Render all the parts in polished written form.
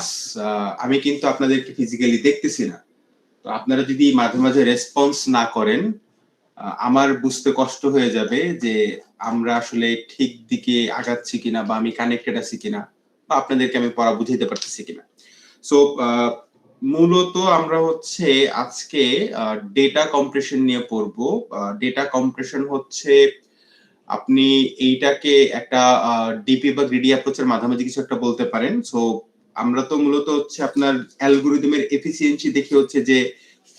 Class, আমি কিন্তু আপনাদেরকে ফিজিক্যালি দেখতেছি না। তো আপনারা যদি মাঝে মাঝে রেসপন্স না করেন, আমার বুঝতে কষ্ট হয়ে যাবে যে আমরা আসলে ঠিক দিকে আগাচ্ছি কিনা, বা আমি কানেক্টেড আছি কিনা, বা আপনাদেরকে আমি পড়া বুঝাইতে পারতেছি কিনা। সো মূলত আমরা হচ্ছে আজকে ডেটা কম্প্রেশন নিয়ে পড়বো। ডেটা কম্প্রেশন হচ্ছে আপনি এইটাকে একটা ডিপি বা গ্রিডি অ্যাপ্রোচের মাঝামাঝি কিছু একটা বলতে পারেন। সো আমরা তো মূলত হচ্ছে আপনার অ্যালগরিদমের এফিসিয়েন্সি দেখে হচ্ছে যে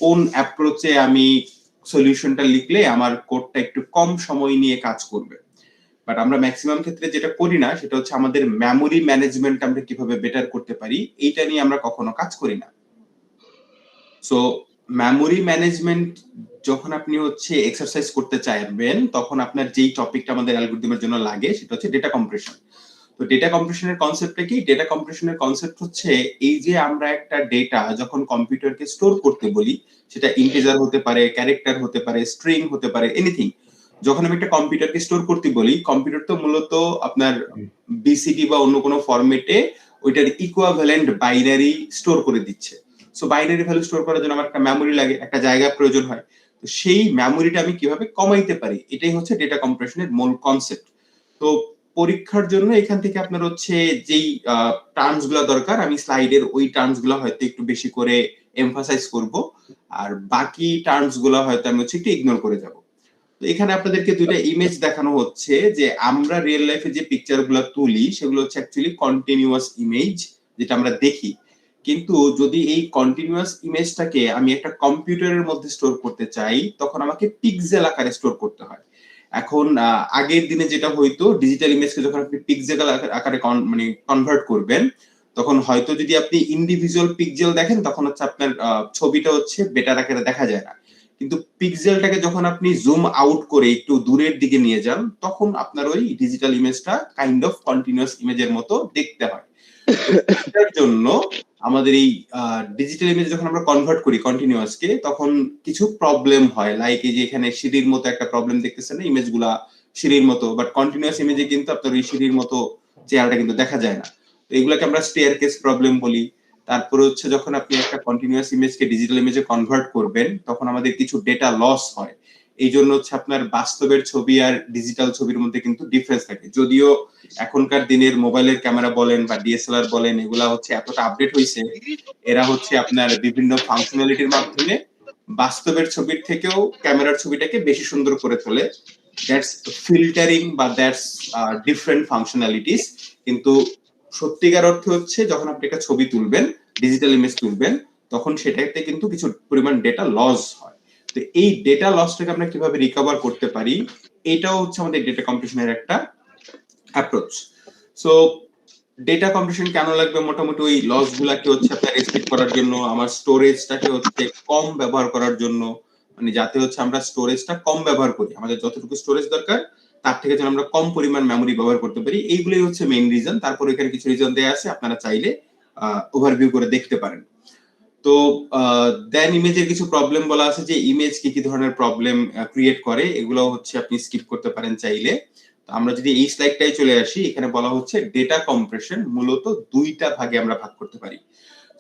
কোন অ্যাপ্রোচে আমি সলিউশনটা লিখলে আমার কোডটা একটু কম সময় নিয়ে কাজ করবে। বাট আমরা ম্যাক্সিমাম ক্ষেত্রে যেটা করি না সেটা হচ্ছে আমাদের মেমোরি ম্যানেজমেন্ট আমরা কিভাবে বেটার করতে পারি, এইটা নিয়ে আমরা কখনো কাজ করি না। সো মেমোরি ম্যানেজমেন্ট যখন আপনি হচ্ছে এক্সারসাইজ করতে চাইবেন, তখন আপনার যেই টপিকটা আমাদের অ্যালগরিদমের জন্য লাগে সেটা হচ্ছে ডেটা কম্প্রেশন। তো ডেটা কম্প্রেশনের কনসেপ্টটা কি? ডেটা কম্প্রেশনের কনসেপ্ট হচ্ছে এই যে আমরা একটা ডেটা যখন কম্পিউটারকে স্টোর করতে বলি, সেটা ইন্টিজার হতে পারে, ক্যারেক্টার হতে পারে, স্ট্রিং হতে পারে, এনিথিং। যখন আমি একটা কম্পিউটারকে স্টোর করতে বলি, কম্পিউটার তো মূলত আপনার বিসিডি বা অন্য কোনো ফরম্যাটে ওইটার ইকুইভ্যালেন্ট বাইনারি স্টোর করে দিচ্ছে। সো বাইনারি ভ্যালু স্টোর করার জন্য আমার একটা মেমোরি লাগে, একটা জায়গা প্রয়োজন হয়। তো সেই মেমোরিটা আমি কিভাবে কমাইতে পারি, এটাই হচ্ছে ডেটা কম্প্রেশনের মূল কনসেপ্ট। তো পরীক্ষার জন্য এখান থেকে আপনার হচ্ছে যেই টার্মস গুলো দরকার, আমি স্লাইডের ওই টার্মস গুলো হয়তো একটু বেশি করে এমফাসাইজ করব, আর বাকি টার্মস গুলো হয়তো আমি হচ্ছে একটু ইগনোর করে যাব। তো এখানে আপনাদেরকে দুইটা ইমেজ দেখানো হচ্ছে যে আমরা রিয়েল লাইফে যে পিকচার গুলো তুলি সেগুলো হচ্ছে অ্যাকচুয়ালি কন্টিনিউয়াস ইমেজ, যেটা আমরা দেখি। কিন্তু যদি এই কন্টিনিউয়াস ইমেজটাকে আমি একটা কম্পিউটারের মধ্যে স্টোর করতে চাই, তখন আমাকে পিক্সেল আকারে স্টোর করতে হয়। এখন আগের দিনে যেটা হইতো, ডিজিটাল ইমেজকে যখন আপনি পিক্সেল আকারে মানে কনভার্ট করবেন, তখন হয়তো যদি আপনি ইন্ডিভিজুয়াল পিক্সেল দেখেন তখন হচ্ছে আপনার ছবিটা হচ্ছে বেটার আকারে দেখা যায় না। কিন্তু পিক্সেলটাকে যখন আপনি জুম আউট করে একটু দূরের দিকে নিয়ে যান, তখন আপনার ওই ডিজিটাল ইমেজটা কাইন্ড অফ কন্টিনিউয়াস ইমেজের মতো দেখতে হয়। তো এটার জন্য আমাদের এই ডিজিটাল ইমেজ যখন আমরা কনভার্ট করি কন্টিনিউয়াসকে, তখন কিছু প্রবলেম হয়। লাইক এই যে এখানে সিঁড়ির মতো একটা প্রবলেম দেখতেছেন না, ইমেজগুলা সিঁড়ির মতো, বাট কন্টিনিউয়াস ইমেজে কিন্তু আপনার ওই সিঁড়ির মতো চেহারাটা কিন্তু দেখা যায় না। তো এগুলাকে আমরা স্টেয়ারকেস প্রবলেম বলি। তারপরে হচ্ছে যখন আপনি একটা কন্টিনিউয়াস ইমেজকে ডিজিটাল ইমেজে কনভার্ট করবেন, তখন আমাদের কিছু ডেটা লস হয়। এই জন্য হচ্ছে আপনার বাস্তবের ছবি আর ডিজিটাল ছবির মধ্যে কিন্তু ডিফারেন্স থাকে। যদিও এখনকার দিনের মোবাইলের ক্যামেরা বলেন বা ডিএসএলআর বলেন, এগুলা হচ্ছে এতটা আপডেট হয়েছে, এরা হচ্ছে আপনার বিভিন্ন ফাংশনালিটির মাধ্যমে বাস্তবের ছবির থেকেও ক্যামেরার ছবিটাকে বেশি সুন্দর করে তোলে। দ্যাটস ফিল্টারিং বা দ্যাটস ডিফারেন্ট ফাংশনালিটিস। কিন্তু সত্যিকার অর্থে হচ্ছে যখন আপনি একটা ছবি তুলবেন, ডিজিটাল ইমেজ তুলবেন, তখন সেটাতে কিন্তু কিছু পরিমাণ ডেটা লস হয়। তো এই ডেটা লসটাকে আমরা কিভাবে রিকভার করতে পারি, এটাও হচ্ছে আমাদের ডেটা কম্প্রেশনের একটা অ্যাপ্রোচ। সো ডেটা কম্প্রেশন কেন লাগবে? মোটামুটি ওই লস গুলাকে হচ্ছে আপনার রেস্ট্রিক্ট করার জন্য, আমার স্টোরেজটাকে হচ্ছে কম ব্যবহার করার জন্য, মানে যাতে হচ্ছে আমরা স্টোরেজটা কম ব্যবহার করি, আমাদের যতটুকু স্টোরেজ দরকার তার থেকে যেন আমরা কম পরিমাণ মেমোরি ব্যবহার করতে পারি, এইগুলোই হচ্ছে মেইন রিজন। তারপর এখানে কিছু রিজন দেয়া আছে, আপনারা চাইলে ওভারভিউ করে দেখতে পারেন। তো দেন ইমেজের কিছু প্রবলেম বলা আছে, যে ইমেজ কি কি ধরনের প্রবলেম ক্রিয়েট করে, এগুলো হচ্ছে আপনি স্কিপ করতে পারেন চাইলে। আমরা যদি এই স্লাইডটাই চলে আসি, এখানে বলা হচ্ছে ডেটা কম্প্রেশন মূলত দুইটা ভাগে আমরা ভাগ করতে পারি।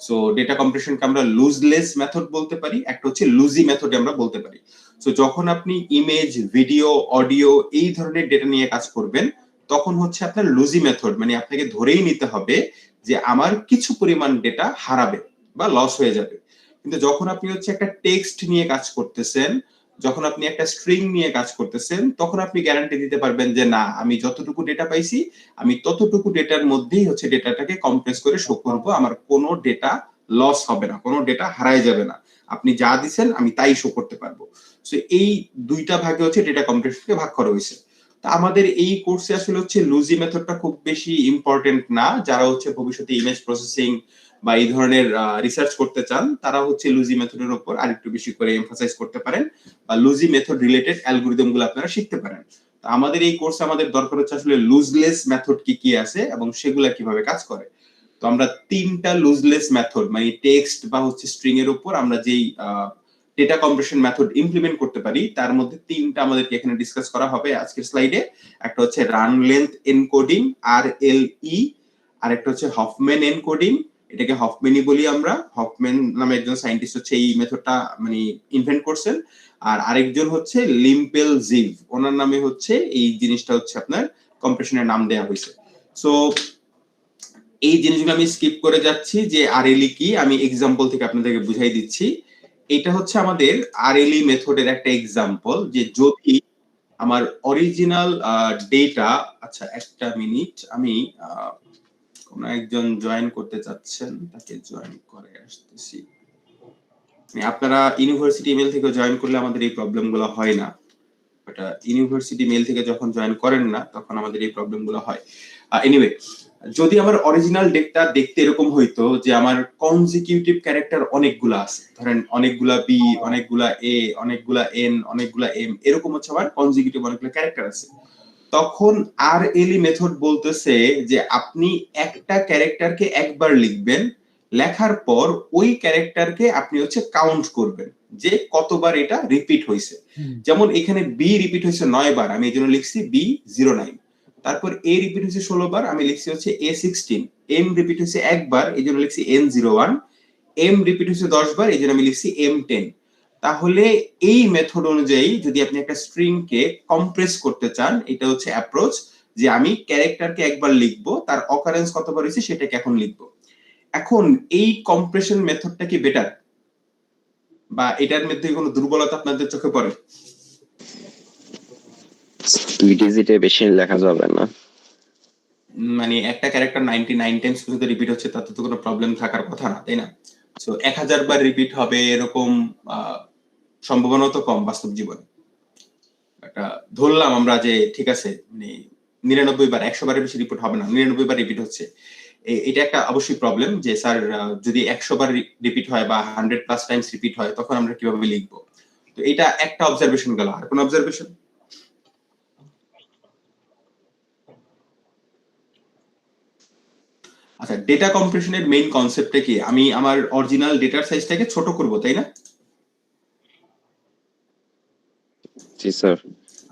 সো ডেটা কম্প্রেশনকে আমরা লুজলেস মেথড বলতে পারি, একটা হচ্ছে লুজি মেথড আমরা বলতে পারি। সো যখন আপনি ইমেজ, ভিডিও, অডিও এই ধরনের ডেটা নিয়ে কাজ করবেন, তখন হচ্ছে আপনার লুজি মেথড, মানে আপনাকে ধরেই নিতে হবে যে আমার কিছু পরিমাণ ডেটা হারাবে বা লস হয়ে যাবে। কিন্তু যখন আপনি হচ্ছে একটা টেক্সট নিয়ে কাজ করতেছেন, যখন আপনি একটা স্ট্রিং নিয়ে কাজ করতেছেন, তখন আপনি গ্যারান্টি দিতে পারবেন যে না, আমি যতটুকু ডেটা পাইছি আমি ততটুকু ডেটার মধ্যেই হচ্ছে ডেটাটাকে কম্প্রেস করে শো করব, আমার কোনো ডেটা লস হবে না, কোনো ডেটা হারায় যাবে না, আপনি যা দিবেন আমি তাই শো করতে পারবো। সো এই দুইটা ভাগে হচ্ছে ডেটা কম্প্রেশনকে ভাগ করা হয়েছে। তা আমাদের এই কোর্সে আসলে হচ্ছে লুজি মেথডটা খুব বেশি ইম্পর্টেন্ট না। যারা হচ্ছে ভবিষ্যতে ইমেজ প্রসেসিং বা এই ধরনের রিসার্চ করতে চান, তারা হচ্ছে লুজি মেথডের উপর আরেকটু বেশি করে এমফাসাইজ করতে পারেন, বা লুজি মেথড রিলেটেড অ্যালগরিদম গুলো আপনারা শিখতে পারেন। আমাদের এই কোর্সে আমাদের দরকার হচ্ছে আসলে লুজলেস মেথড কি কি আছে এবং সেগুলা কিভাবে কাজ করে। তো আমরা তিনটা লুজলেস মেথড, মানে টেক্সট বা হচ্ছে স্ট্রিং এর উপর আমরা যেই ডেটা কম্প্রেশন মেথড ইমপ্লিমেন্ট করতে পারি, তার মধ্যে তিনটা আমাদেরকে এখানে ডিসকাস করা হবে আজকের স্লাইডে। একটা হচ্ছে রান লেন্থ এনকোডিং, RLE, আর একটা হচ্ছে হফম্যান এনকোডিং, এটাকে হফম্যানই বলি আমরা। হফম্যান নামে একজন সায়েন্টিস্ট হচ্ছে এই মেথডটা মানে ইনভেন্ট করছেন, আর আরেকজন হচ্ছে লিম্পেল জিভ, ওনার নামে হচ্ছে এই জিনিসটা হচ্ছে আপনার কম্প্রেশনের নাম দেয়া হয়েছে। সো এই জিনিসগুলো আমি স্কিপ করে যাচ্ছি যে আরএলই কি, আমি এক্সাম্পল থেকে আপনাদেরকে বুঝাই দিচ্ছি। এটা হচ্ছে আমাদের আরএলই মেথডের একটা এক্সাম্পল, যে যদি আমার অরিজিনাল ডেটা, আচ্ছা একটা মিনিট, আমি কোন একজন জয়েন করতে চাচ্ছেন, তাকে জয়েন করে আসতেছি। আপনারা ইউনিভার্সিটি ইমেল থেকে জয়েন করলে আমাদের এই প্রবলেমগুলো হয় না, বাট ইউনিভার্সিটি মেল থেকে যখন জয়েন করেন না তখন আমাদের এই প্রবলেমগুলো হয়। এনিওয়ে, যদি আমার অরিজিনাল ডেটা দেখতে এরকম হইতো যে আমার কনজিকিউটিভ ক্যারেক্টার অনেকগুলা আছে, ধরেন অনেকগুলা বি, অনেকগুলা এ, অনেকগুলা এন, অনেকগুলা এম, এরকম হচ্ছে আমার কনজিকিউটিভ অনেকগুলা ক্যারেক্টার আছে, তখন আরএলই মেথড বলতেছে যে আপনি একটা ক্যারেক্টারকে একবার লিখবেন, লেখার পর ওই ক্যারেক্টারকে আপনি হচ্ছে কাউন্ট করবেন যে কতবার এটা রিপিট হয়েছে। যেমন এখানে বি রিপিট হয়েছে 9 বার, আমি এই জন্য লিখছি B09। তারপর এ রিপিট হয়েছে 16 বার, আমি লিখছি হচ্ছে A16। এম রিপিট হয়েছে একবার, এই জন্য লিখছি N01। এম রিপিট হয়েছে 10 বার, এই জন্য আমি লিখছি M10। তাহলে এই মেথড অনুযায়ী যদি আপনি একটা স্ট্রিং কে কম্প্রেস করতে চান, এটা হচ্ছে অ্যাপ্রোচ, যে আমি ক্যারেক্টারকে একবার লিখবো, তার অকারেন্স কতবার হয়েছে সেটাকে এখন লিখবো। এখন এই কম্প্রেশন মেথডটা কি বেটার, বা এটার মধ্যে কোনো দুর্বলতা আপনাদের চোখে পড়ে? 2 ডিজিটে বেশি লেখা যাবে না, মানে একটা ক্যারেক্টার 99 টাইমস পর্যন্ত রিপিট হচ্ছে, তাতে তো কোনো প্রবলেম থাকার কথা না, তাই না? সো 1000 বার রিপিট হবে এরকম সম্ভাবনা তো কম বাস্তব জীবনে। একটা ধরলাম আমরা যে ঠিক আছে, মানে 99 বার, 100 বারের বেশি রিপিট হবে না, 99 বার রিপিট হচ্ছে, এটা একটা অবশ্যই প্রবলেম যে স্যার যদি 100 বার রিপিট হয় বা 100+ টাইমস রিপিট হয় তখন আমরা কিভাবে লিখবো। তো এটা একটা অবজারভেশন গেল। আর কোন অবজারভেশন? আচ্ছা, ডেটা কম্প্রেশনের মেইন কনসেপ্টটা কি? আমি আমার অরিজিনাল ডেটার সাইজটাকে ছোট করব, তাই না? জি স্যার।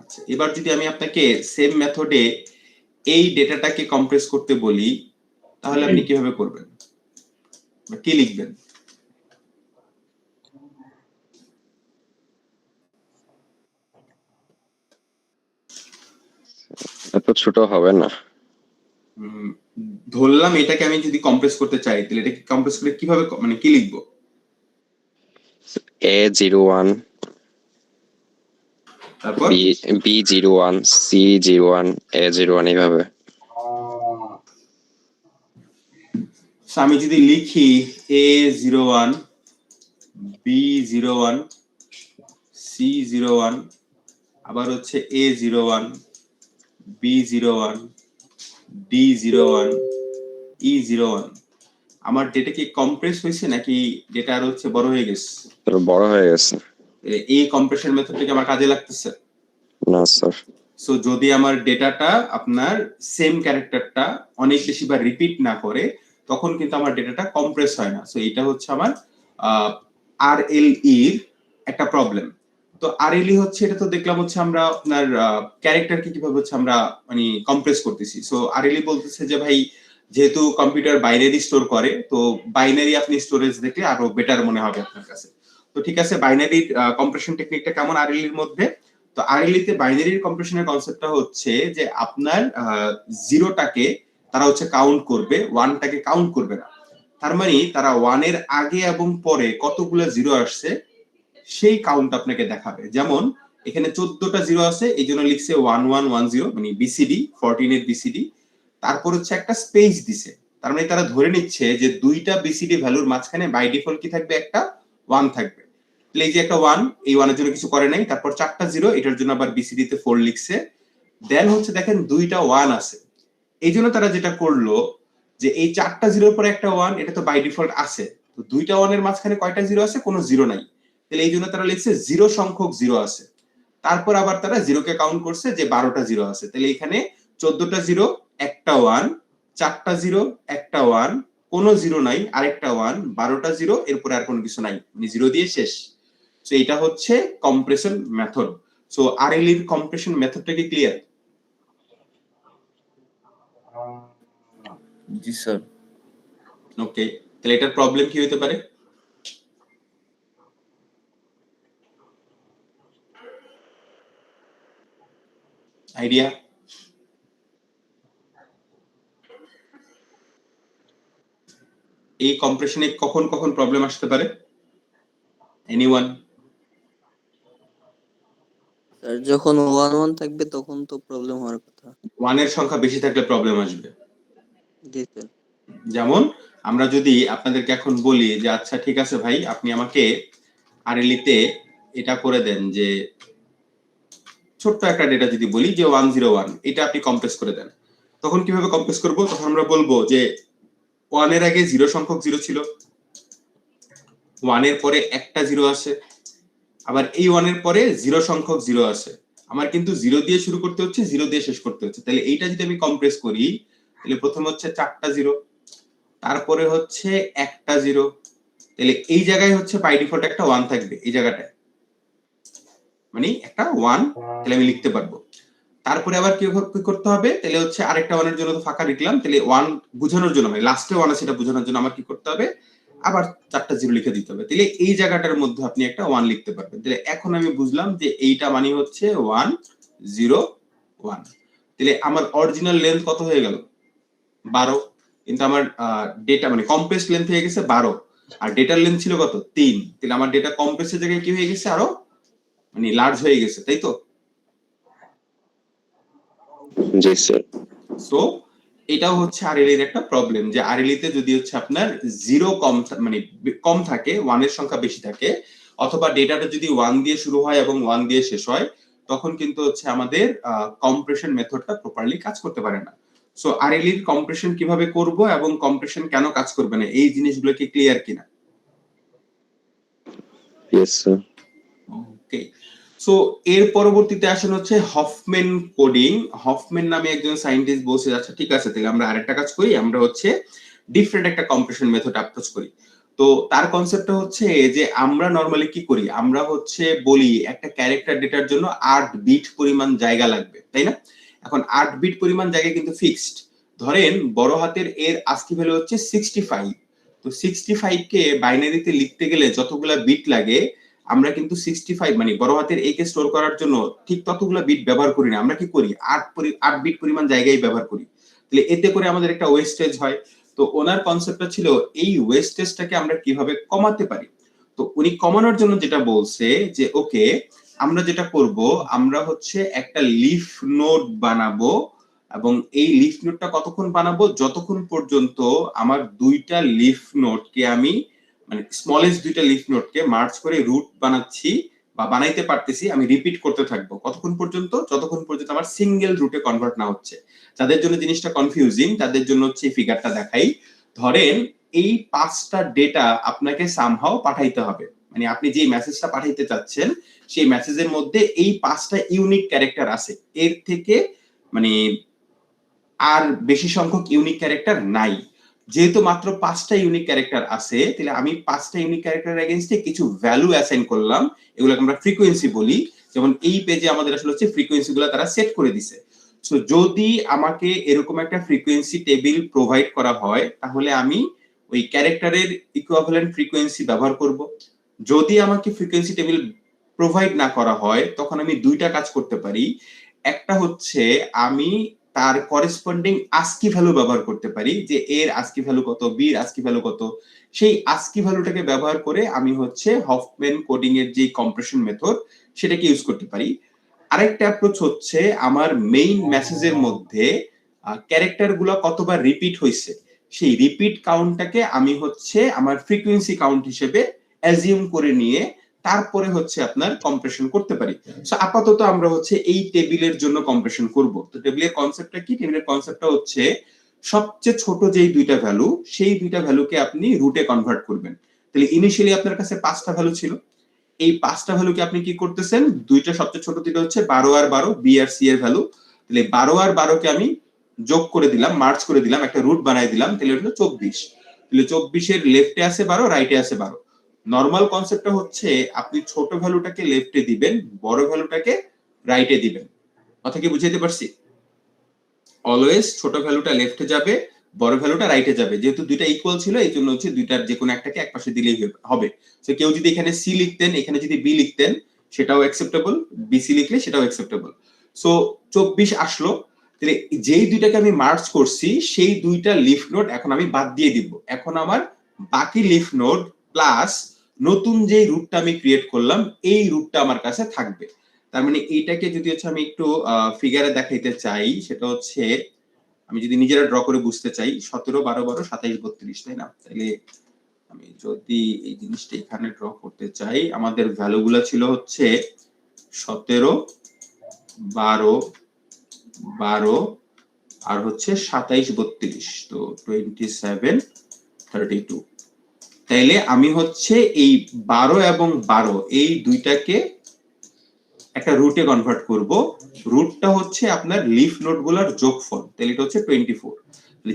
আচ্ছা, এবার যদি আমি আপনাকে সেম মেথডে এই ডেটাটাকে কম্প্রেস করতে বলি, তাহলে আপনি কিভাবে করবেন বা কি লিখবেন? এত ছোট হবে না। ধরলাম এটাকে আমি যদি কম্প্রেস করতে চাই, তাহলে এটাকে কম্প্রেস করে কিভাবে, মানে কি লিখবো? A01, তারপর B01, C01, A01 এইভাবে। আমি যদি লিখি A01, B01, C01, আবার হচ্ছে A01, B01, D01, E01, আমার ডেটা কি কম্প্রেস হয়েছে নাকি ডেটা আর হচ্ছে বড় হয়ে গেছে? বড় হয়ে গেছে। এই কম্প্রেশন মেথডটা কি আমার কাজে লাগতেছে? না স্যার। সো যদি আমার ডেটাটা আপনার সেম ক্যারেক্টারটা অনেক বেশি বার রিপিট না করে, তখন কিন্তু আমার ডেটাটা কম্প্রেস হয় না। সো এটা হচ্ছে আমার আরএলই এর একটা প্রবলেম। তো আরএলই হচ্ছে, এটা তো দেখলাম হচ্ছে আমরা আপনার ক্যারেক্টারকে কিভাবে হচ্ছে আমরা মানে কম্প্রেস করতেছি। সো আরএলই বলতেছে যে ভাই, যেহেতু কম্পিউটার বাইনারি স্টোর করে, তো বাইনারি আপনি স্টোরেজ দেখলে আরো বেটার মনে হবে আপনার কাছে। তো ঠিক আছে, বাইনারি কম্প্রেশন টেকনিকটা কেমন আরএলই এর মধ্যে? তো আরএলই তে বাইনারি কম্প্রেশনের কনসেপ্টটা হচ্ছে যে আপনার জিরোটাকে তারা হচ্ছে কাউন্ট করবে, ওয়ানটাকে কাউন্ট করবে না। তার মানে তারা ওয়ানের আগে এবং পরে কতগুলো জিরো আসছে সেই কাউন্ট আপনাকে দেখাবে। যেমন এখানে 14টা জিরো আছে, এই জন্য লিখছে 1110, মানে বিসিডি 14 এর বিসিডি, তারপর হচ্ছে একটা স্পেস দিছে। তার মানে তারা ধরে নিচ্ছে যে দুইটা বিসিডি ভ্যালুর মাঝখানে বাই ডিফল্ট কি থাকবে, একটা 1 থাকবে। তাহলে এই যে একটা 1, এই 1 এর জন্য কিছু করে নাই, তারপর 4টা জিরো, এটার জন্য আবার বিসিডি তে 4 লিখছে। দেন হচ্ছে দেখেন দুইটা 1 আছে, এই জন্য তারা যেটা করলো যে এই 4টা জিরোর পরে একটা 1, এটা তো বাই ডিফল্ট আছে, তো দুইটা 1 এর মাঝখানে কয়টা জিরো আছে, কোনো জিরো নাই, তাহলে এই জন্য তারা লিখছে জিরো সংখ্যক জিরো আছে। তারপর আবার তারা জিরোকে কাউন্ট করছে যে 12টা জিরো আছে, তাহলে এখানে 14টা জিরো, একটা 1, 4টা জিরো, একটা 1, কোনো জিরো নাই, আরেকটা 1, 12টা জিরো, এরপরে আর কোনো কিছু নাই, মানে জিরো দিয়ে শেষ। সো এটা হচ্ছে কম্প্রেশন মেথড। সো আরএলই এর কম্প্রেশন মেথডটা কি ক্লিয়ার? জি স্যার। ওকে, তাহলে এটার প্রবলেম কি হতে পারে? আইডিয়া? এই কম্প্রেশনে কখন কখন প্রবলেম আসতে পারে? এনিওয়ান? স্যার যখন 1 1 থাকবে তখন তো প্রবলেম হওয়ার কথা। 1 এর সংখ্যা বেশি থাকলে প্রবলেম আসবে। জি স্যার। যেমন আমরা যদি আপনাদেরকে এখন বলি যে আচ্ছা ঠিক আছে ভাই, আপনি আমাকে আরএলইতে এটা করে দেন যে ছোট্ট একটা ডেটা যদি বলি যে 101, এটা আপনি কম্প্রেস করে দেন। তখন কিভাবে কম্প্রেস করব? তখন আমরা বলবো যে 1 এর আগে 0 সংখ্যক 0 ছিল, 1 এর পরে একটা 0 আছে, আবার এই 1 এর পরে 0 সংখ্যক 0 আছে। আমার কিন্তু 0 দিয়ে শুরু করতে হচ্ছে, 0 দিয়ে শেষ করতে হচ্ছে। তাহলে এইটা যদি আমি কম্প্রেস করি, তাহলে প্রথম হচ্ছে 4টা 0, তারপরে হচ্ছে একটা 0, তাহলে এই জায়গায় হচ্ছে বাই ডিফল্ট একটা 1 থাকবে এই জায়গাটায়, মানে একটা 1 তাহলে আমি লিখতে পারবো। তারপরে আবার কি করতে হবে? তাহলে হচ্ছে আরেকটা 1 এর জন্য তো ফাঁকা লিখলাম, তাহলে 1 বোঝানোর জন্য মানে লাস্টে 1 আছে এটা বোঝানোর জন্য আমার কি করতে হবে? আবার 4টা 0 লিখে দিতে হবে। তাহলে এই জায়গাটার মধ্যে আপনি একটা 1 লিখতে পারবেন। তাহলে এখন আমি বুঝলাম যে এইটা মানে হচ্ছে 1 0 1। তাহলে আমার অরিজিনাল লেন্থ কত হয়ে গেল? 12। কিন্তু আমার ডেটা মানে কম্প্রেসড লেন্থ হয়ে গেছে 12, আর ডেটার লেন্থ ছিল কত? 3। তাহলে আমার ডেটা কম্প্রেসের জায়গায় কি হয়ে গেছে? আরো মানে লার্জ হয়ে গেছে, তাই তো? জি স্যার। সো এটাও হচ্ছে আরএলই এর একটা প্রবলেম, যে আরএলই তে যদি হচ্ছে আপনার 0 কম মানে কম থাকে, 1 এর সংখ্যা বেশি থাকে, অথবা ডেটাটা যদি 1 দিয়ে শুরু হয় এবং 1 দিয়ে শেষ হয়, তখন কিন্তু হচ্ছে আমাদের কম্প্রেশন মেথডটা প্রপারলি কাজ করতে পারে না। সো আরএলই এর কম্প্রেশন কিভাবে করব এবং কম্প্রেশন কেন কাজ করবে না, এই জিনিসগুলো কি ক্লিয়ার কিনা? Yes sir. ওকে। সো এর পরবর্তীতে আসেন হচ্ছে হফম্যান কোডিং। হফম্যান নামে একজন সায়েন্টিস্ট বলছে আচ্ছা ঠিক আছে, তাহলে আমরা আরেকটা কাজ করি, আমরা হচ্ছে ডিফারেন্ট একটা কম্প্রেশন মেথড অ্যাপ্রোচ করি। তো তার কনসেপ্টটা হচ্ছে যে আমরা নরমালি কি করি, আমরা হচ্ছে বলি একটা ক্যারেক্টার ডেটার জন্য 8 বিট পরিমাণ জায়গা লাগবে, তাই না? এখন 8 বিট পরিমাণ জায়গা কিন্তু ফিক্সড। ধরেন বড় হাতের এর আস্কি ভ্যালু হচ্ছে 65, তো 65 কে বাইনারিতে লিখতে গেলে যতগুলা বিট লাগে, আমরা কিন্তু 65 মানে বড় হাতের এ কে স্টোর করার জন্য ঠিক ততগুলা বিট ব্যবহার করি না, আমরা কি করি 8 বিট পরিমাণ জায়গায় ব্যবহার করি। তাহলে এতে করে আমাদের একটা ওয়েস্টেজ হয়। তো ওনার কনসেপ্টটা ছিল এই ওয়েস্টেজটাকে আমরা কিভাবে কমাতে পারি। তো উনি কমানোর জন্য যেটা বলছে যে ওকে, আমরা যেটা করব, আমরা হচ্ছে একটা লিফ নোড বানাবো, এবং এই লিফ নোডটা কতক্ষণ বানাবো? যতক্ষণ পর্যন্ত আমার দুইটা লিফ নোডকে আমি মানে স্মলেস্ট দুইটা লিফ নোডকে মার্জ করে রুট বানাচ্ছি বা বানাইতে পারতেছি, আমি রিপিট করতে থাকবো কতক্ষণ পর্যন্ত? যতক্ষণ পর্যন্ত আমার সিঙ্গেল রুটে কনভার্ট না হচ্ছে। যাদের জন্য জিনিসটা কনফিউজিং তাদের জন্য হচ্ছে এই ফিগারটা দেখাই। ধরেন এই 5টা ডেটা আপনাকে সামহাও পাঠাইতে হবে, মানে আপনি যে মেসেজটা পাঠাইতে চাচ্ছেন সেই মেসেজের মধ্যে এই 5টা ইউনিক ক্যারেক্টার আছে, এর থেকে মানে আর বেশি সংখ্যক ইউনিক ক্যারেক্টার নাই। যেহেতু মাত্র 5টা ইউনিক ক্যারেক্টার আছে, তাহলে আমি 5টা ইউনিক ক্যারেক্টারের এগেইনস্টে কিছু ভ্যালু অ্যাসাইন করলাম, এগুলোকে আমরা ফ্রিকোয়েন্সি বলি। যেমন এই পেজে আমাদের আসলে হচ্ছে ফ্রিকোয়েন্সি গুলো তারা সেট করে দিছে। সো যদি আমাকে এরকম একটা ফ্রিকোয়েন্সি টেবিল প্রোভাইড করা হয়, তাহলে আমি ওই ক্যারেক্টারের ইকুইভ্যালেন্ট ফ্রিকোয়েন্সি ব্যবহার করব। যদি আমাকে ফ্রিকোয়েন্সি টেবিল প্রোভাইড না করা হয়, তখন আমি দুইটা কাজ করতে পারি। একটা হচ্ছে আমি তার করেসপন্ডিং আস্কি ভ্যালু ব্যবহার করতে পারি, যে এর আস্কি ভ্যালু কত, বি এর আস্কি ভ্যালু কত, সেই আস্কি ভ্যালুটাকে ব্যবহার করে আমি হচ্ছে হফম্যান কোডিং এর যে কম্প্রেশন মেথড সেটাকে ইউজ করতে পারি। আরেকটা অ্যাপ্রোচ হচ্ছে আমার মেইন মেসেজের মধ্যে ক্যারেক্টার গুলো কতবার রিপিট হয়েছে সেই রিপিট কাউন্টটাকে আমি হচ্ছে আমার ফ্রিকোয়েন্সি কাউন্ট হিসেবে অ্যাজিউম করে নিয়ে তারপরে হচ্ছে আপনার কম্প্রেশন করতে পারি। সো আপাতত আমরা হচ্ছে এই টেবিলের জন্য কম্প্রেশন করব। তো টেবিলের কনসেপ্টটা কি? টেবিলের কনসেপ্টটা হচ্ছে সবচেয়ে ছোট যেই দুইটা ভ্যালু, সেই দুইটা ভ্যালুকে আপনি রুটে কনভার্ট করবেন। তাহলে ইনিশিয়ালি আপনার কাছে 5টা ভ্যালু ছিল, এই 5টা ভ্যালুকে আপনি কি করতেছেন, দুইটা সবচেয়ে ছোট দুটো হচ্ছে 12 আর 12, বি আর সি এর ভ্যালু। তাহলে 12 আর 12 কে আমি যোগ করে দিলাম, মার্জ করে দিলাম, একটা রুট বানাই দিলাম, তাহলে হলো 24। তাহলে 24 এর লেফটে আছে 12, রাইটে আছে 12। নরমাল কনসেপ্টটা হচ্ছে আপনি ছোট ভ্যালুটাকে লেফটে দিবেন, বড় ভ্যালুটাকে রাইটে দিবেন। কথা কি বুঝাইতে পারছি? অলওয়েজ ছোট ভ্যালুটা লেফটে যাবে, বড় ভ্যালুটা রাইটে যাবে, যেহেতু দুইটা ইকুয়াল ছিল এই জন্য হচ্ছে দুইটার যে কোনো একটাকে একপাশে দিলেই হবে। তো কেউ যদি এখানে সি লিখতেন, এখানে যদি বি লিখতেন সেটাও অ্যাকসেপ্টেবল, বিসি লিখলে সেটাও অ্যাকসেপ্টেবল। সো 24 আসলো। তাহলে যেই দুইটাকে আমি মার্জ করছি সেই দুইটা লিফ নোড এখন আমি বাদ দিয়ে দিব। এখন আমার বাকি লিফ নোড প্লাস নতুন যে রুটটা আমি ক্রিয়েট করলাম এই রুটটা আমার কাছে থাকবে। তার মানে এইটাকে যদি হচ্ছে আমি একটু ফিগারে দেখাইতে চাই, সেটা হচ্ছে আমি যদি নিজেরা ড্র করে বুঝতে চাই 17 12 12 27 32, তাই না? তাহলে আমি যদি এই জিনিসটা এখানে ড্র করতে চাই, আমাদের ভ্যালুগুলো ছিল হচ্ছে 17 12 12 আর হচ্ছে 27 32, তো 27 32। তাইলে আমি হচ্ছে এই 12 এবং 12 এই দুইটাকে একটা রুটে কনভার্ট করব। রুটটা হচ্ছে আপনার লিফ নোড গুলোর যোগফল, তাহলে এটা হচ্ছে 24।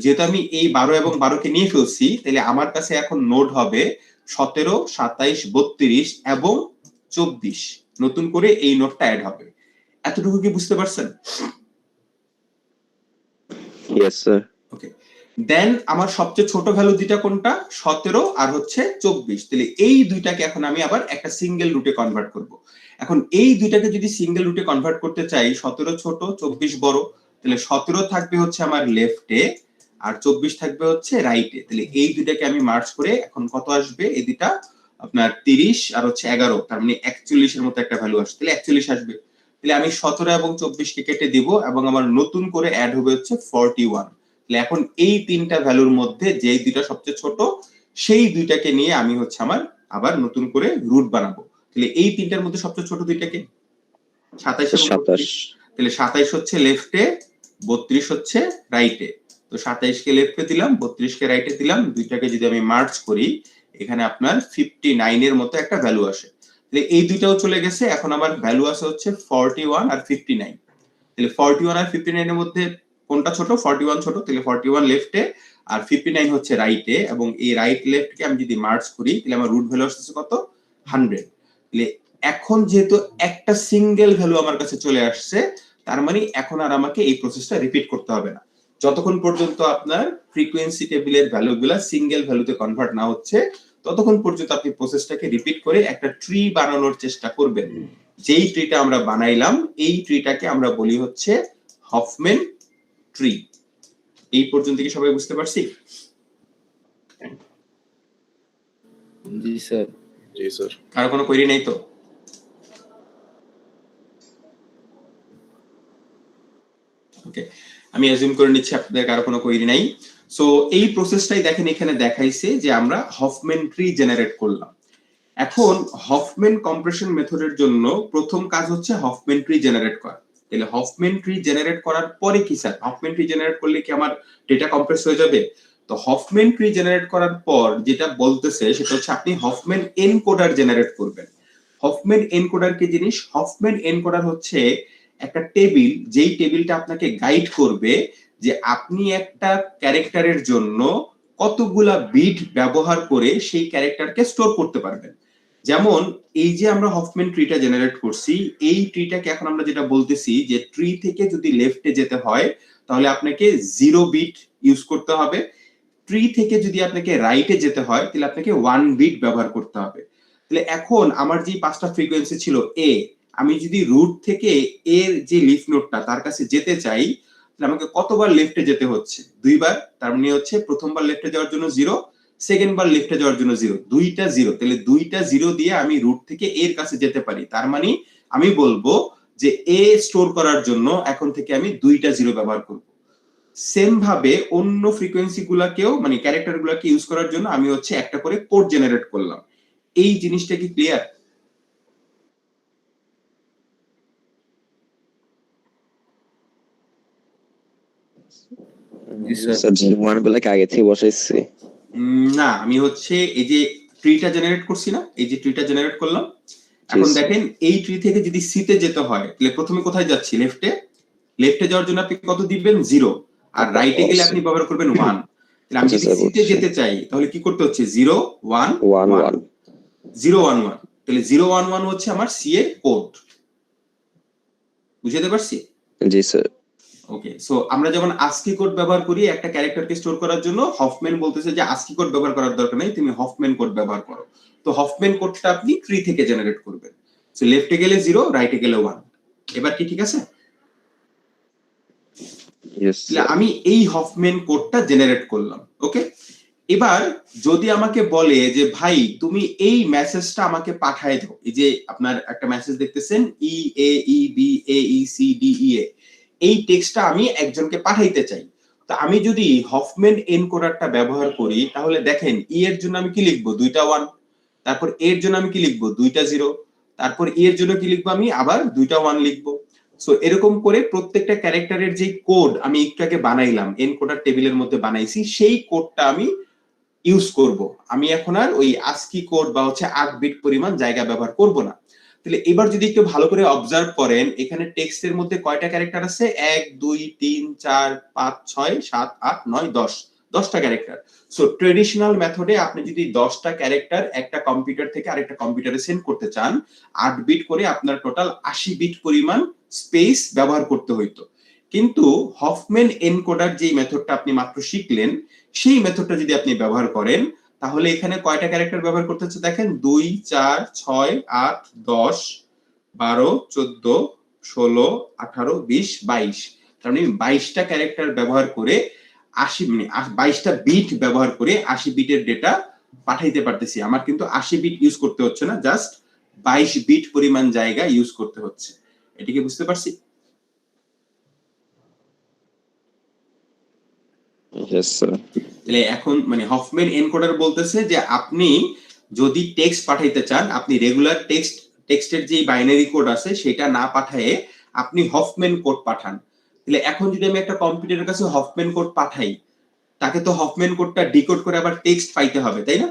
যেহেতু আমি এই 12 এবং 12 কে নিয়ে ফেলছি, তাহলে আমার কাছে এখন নোড হবে 17 27 32 এবং 24। নতুন করে এই নোডটা অ্যাড হবে। এতটুকু কি বুঝতে পারছেন? Yes, sir. ওকে, দেন আমার সবচেয়ে ছোট ভ্যালু দুইটা কোনটা? 17 আর হচ্ছে 24। তাহলে এই দুইটাকে এখন আমি আবার একটা সিঙ্গেল রুটে কনভার্ট করব। এখন এই দুইটাকে যদি সিঙ্গেল রুটে কনভার্ট করতে চাই, 17 ছোট 24 বড়, তাহলে 17 থাকবে হচ্ছে আমার লেফটে আর 24 থাকবে হচ্ছে রাইটে। তাহলে এই দুইটাকে আমি মার্জ করে এখন কত আসবে? এই দুইটা আপনার 30 আর হচ্ছে 11, তার মানে 41 এর মতো একটা ভ্যালু আসবে। তাহলে 41 আসবে। তাহলে আমি 17 এবং 24 কে কেটে দিব এবং আমার নতুন করে অ্যাড হবে হচ্ছে 41। এখন এই তিনটা ভ্যালুর মধ্যে যে দুইটা সবচেয়ে ছোট সেই দুইটাকে নিয়ে আমি হচ্ছে আমার আবার নতুন করে রুট বানাবো। তাহলে এই তিনটার মধ্যে সবচেয়ে ছোট দুইটাকে 27 এবং 32। 27 তাহলে 27 হচ্ছে লেফটে, 32 হচ্ছে রাইটে। তো 27 কে লেফটে দিলাম, 32 কে রাইটে দিলাম, দুইটাকে যদি আমি মার্জ করি এখানে আপনার 59 এর মতো একটা ভ্যালু আসে। তাহলে এই দুইটাও চলে গেছে, এখন আমার ভ্যালু আছে হচ্ছে 41 আর 59। তাহলে 41 আর 59 এর মধ্যে কোনটা ছোট? 41 ছোট, তাহলে 41 লেফটে আর 59 হচ্ছে রাইটে, এবং এই রাইট লেফট কে আমি যদি মার্জ করি তাহলে আমার রুট ভ্যালু আসছে কত? 100। তাহলে এখন যেহেতু একটা সিঙ্গেল ভ্যালু আমার কাছে চলে আসছে, তার মানে এখন আর আমাকে এই প্রসেসটা রিপিট করতে হবে না। যতক্ষণ পর্যন্ত আপনার ফ্রিকোয়েন্সি টেবিলের ভ্যালুগুলা সিঙ্গেল ভ্যালুতে কনভার্ট না হচ্ছে ততক্ষণ পর্যন্ত আপনি প্রসেসটাকে রিপিট করে একটা ট্রি বানানোর চেষ্টা করবেন। যেই ট্রিটা আমরা বানাইলাম এই ট্রিটাকে আমরা বলি হচ্ছে হফম্যান ট্রি। এই পর্যন্ত কি সবাই বুঝতে পারছি? জি স্যার। জি স্যার। কারো কোনো কোয়েরি নাই তো? ওকে, আমি অ্যাজিউম করে নিচ্ছি আপনাদের কারো কোনো কোয়েরি নাই। সো এই প্রসেসটাই দেখেন এখানে দেখাইছে যে আমরা হফম্যান ট্রি জেনারেট করলাম। এখন হফম্যান কম্প্রেশন মেথডের জন্য প্রথম কাজ হচ্ছে হফম্যান ট্রি জেনারেট করা। তাহলে হফম্যান ট্রি জেনারেট করার পরে কি স্যার, হফম্যান ট্রি জেনারেট করলে কি আমার ডেটা কম্প্রেস হয়ে যাবে? তো হফম্যান ট্রি জেনারেট করার পর যেটা বলতেছে সেটা হচ্ছে আপনি হফম্যান এনকোডার জেনারেট করবেন। হফম্যান এনকোডার কি জিনিস? হফম্যান এনকোডার হচ্ছে একটা টেবিল, যেই টেবিলটা আপনাকে গাইড করবে যে আপনি একটা ক্যারেক্টারের জন্য কতগুলা বিট ব্যবহার করে সেই ক্যারেক্টারকে স্টোর করতে পারবেন। যেমন এই যে আমরা হফম্যান ট্রিটা জেনারেট করছি, এই ট্রিটাকে এখন আমরা যেটা বলতেছি যে ট্রি থেকে যদি লেফটে যেতে হয় তাহলে আপনাকে 0 বিট ইউজ করতে হবে, ট্রি থেকে যদি আপনাকে রাইটে যেতে হয় তাহলে আপনাকে 1 বিট ব্যবহার করতে হবে। তাহলে এখন আমার যে পাঁচটা ফ্রিকোয়েন্সি ছিল এ, আমি যদি রুট থেকে এর যে লিফ নোডটা তার কাছে যেতে চাই তাহলে আমাকে কতবার লেফটে যেতে হচ্ছে? 2 বার। তার মানে হচ্ছে প্রথমবার লেফটে যাওয়ার জন্য 0, সেকেন্ড বার লেফটে যাওয়ার জন্য 0, দুইটা 0। তাহলে দুইটা 0 দিয়ে আমি রুট থেকে এর কাছে যেতে পারি। তার মানে আমি বলবো যে এ স্টোর করার জন্য এখন থেকে আমি দুইটা 0 ব্যবহার করব। সেম ভাবে অন্য ফ্রিকোয়েন্সি গুলাকেও মানে ক্যারেক্টার গুলাকে ইউজ করার জন্য আমি হচ্ছে একটা করে কোড জেনারেট করলাম। এই জিনিসটা কি ক্লিয়ার? জি স্যার। স্যার মান গুলা কি আগে থেকে বসাইছি? না, আমি হচ্ছে এই যে ট্রিটা জেনারেট করছি না, এই যে ট্রিটা জেনারেট করলাম, এখন দেখেন এই ট্রি থেকে যদি সি তে যেতে হয় তাহলে প্রথমে কোথায় যাচ্ছি? লেফটে। লেফটে যাওয়ার জন্য আপনি কত দিবেন? 0। আর রাইটে গেলে আপনি ব্যবহার করবেন 1। তাহলে আমি যদি সি তে যেতে চাই তাহলে কি করতে হচ্ছে? 0 1 1 0 1 1। তাহলে 0 1 1 হচ্ছে আমার সি এর কোড। বুঝতে পারছি? জি স্যার। ওকে, সো আমরা যেমন আস্কি কোড ব্যবহার করি একটা ক্যারেক্টারকে স্টোর করার জন্য, হফম্যান বলতেছে যে আস্কি কোড ব্যবহার করার দরকার নেই, তুমি হফম্যান কোড ব্যবহার করো। তো হফম্যান কোডটা আপনি ট্রি থেকে জেনারেট করবেন। সো লেফটে গেলে 0, রাইটে গেলে 1। এবার কি ঠিক আছে? Yes, তাহলে sir. আমি এই হফম্যান কোডটা জেনারেট করলাম। ওকে, এবার যদি আমাকে বলে যে ভাই তুমি এই মেসেজটা আমাকে পাঠায় দাও, এই যে আপনার একটা মেসেজ দেখতেছেন EAEBAECDEA, এই টেক্সটটা আমি একজনকে পাঠাইতে চাই। তো আমি যদি হফম্যান এনকোডারটা ব্যবহার করি তাহলে দেখেন ই এর জন্য আমি কি লিখবো, 2টা 1, তারপর এর জন্য আমি কি লিখবো, 2টা 0, তারপর ই এর জন্য কি লিখবো, আমি আবার 2টা 1 লিখবো। সো এরকম করে প্রত্যেকটা ক্যারেক্টারের যে কোড আমি একটু আগে বানাইলাম, এনকোডার টেবিলের মধ্যে বানাইছি, সেই কোডটা আমি ইউজ করব। আমি এখন আর ওই আস্কি কোড বা 8 বিট পরিমাণ জায়গা ব্যবহার করব না। তাহলে এবার যদি একটু ভালো করে অবজার্ভ করেন, এখানে টেক্সটের মধ্যে কয়টা ক্যারেক্টার আছে, 1 2 3 4 5 6 7 8 9 10, 10টা ক্যারেক্টার। সো ট্রেডিশনাল মেথডে আপনি যদি 10টা ক্যারেক্টার একটা কম্পিউটার থেকে আরেকটা কম্পিউটারে সেন্ড করতে চান, 8 বিট করে আপনার টোটাল 80 বিট পরিমাণ স্পেস ব্যবহার করতে হইতো। কিন্তু হফম্যান এনকোডার যে মেথডটা আপনি মাত্র শিখলেন, সেই মেথডটা যদি আপনি ব্যবহার করেন তাহলে এখানে কয়টা ক্যারেক্টার ব্যবহার করতে হচ্ছে দেখেন, 2 4 6 8 10 12 14 16 18 20 22, তার মানে 22টা ক্যারেক্টার ব্যবহার করে 80 মানে 22টা বিট ব্যবহার করে 80 বিটের ডেটা পাঠাইতে পারতেছি। আমার কিন্তু 80 বিট ইউজ করতে হচ্ছে না, জাস্ট 22 বিট পরিমাণ জায়গা ইউজ করতে হচ্ছে। এটাকে বুঝতে পারছি? Yes, sir. তাহলে এখন মানে হফম্যান এনকোডার বলতেছে যে আপনি যদি টেক্সট পাঠাইতে চান, আপনি রেগুলার টেক্সটের যে বাইনারি কোড আছে সেটা না পাঠায়ে আপনি হফম্যান কোড পাঠান। তাহলে এখন যদি আমি একটা কম্পিউটারের কাছে হফম্যান কোড পাঠাই, তাকে তো হফম্যান কোডটা ডিকোড করে আবার টেক্সট পাইতে হবে, তাই না?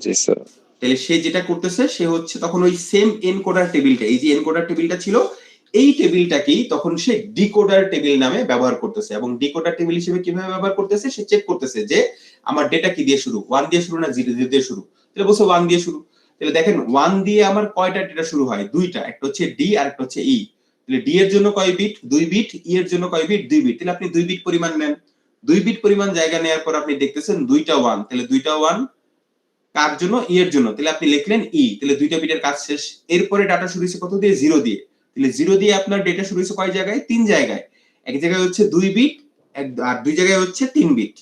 Yes, sir. তাহলে সে যেটা করতেছে সে হচ্ছে তখন ওই সেম এনকোডার টেবিলটা, এই যে এনকোডার টেবিলটা ছিল, এই টেবিলটাকেই তখন সে ডিকোডার টেবিল নামে ব্যবহার করতেছে। এবং ডিকোডার টেবিল হিসেবে কিভাবে ব্যবহার করতেছে, সে চেক করতেছে যে আমার ডেটা কি দিয়ে শুরু, 1 দিয়ে শুরু না 0 দিয়ে শুরু। তাহলে বলছে 1 দিয়ে শুরু। তাহলে দেখেন 1 দিয়ে আমার কয়টা ডেটা শুরু হয়, 2টা, একটা হচ্ছে ডি আর একটা হচ্ছে ই। তাহলে ডি এর জন্য কয় বিট, 2 বিট, ই এর জন্য কয় বিট, 2 বিট। তাহলে আপনি 2 বিট পরিমাণ নেন, 2 বিট পরিমাণ জায়গা নেওয়ার পর আপনি দেখতেছেন 2টা 1, তাহলে 2টা 1 কার জন্য, ই এর জন্য। তাহলে আপনি লিখলেন ই, তাহলে 2টা বিটের কাজ শেষ। এরপরে ডাটা শুরু হয়েছে কত দিয়ে, 0 দিয়ে। তাহলে 0 দিয়ে আপনার ডেটা শুরু হয়েছে কয় জায়গায়, 3 জায়গায়। এক জায়গায় হচ্ছে 2 বিট, আর 2 জায়গায় হচ্ছে 3 বিট।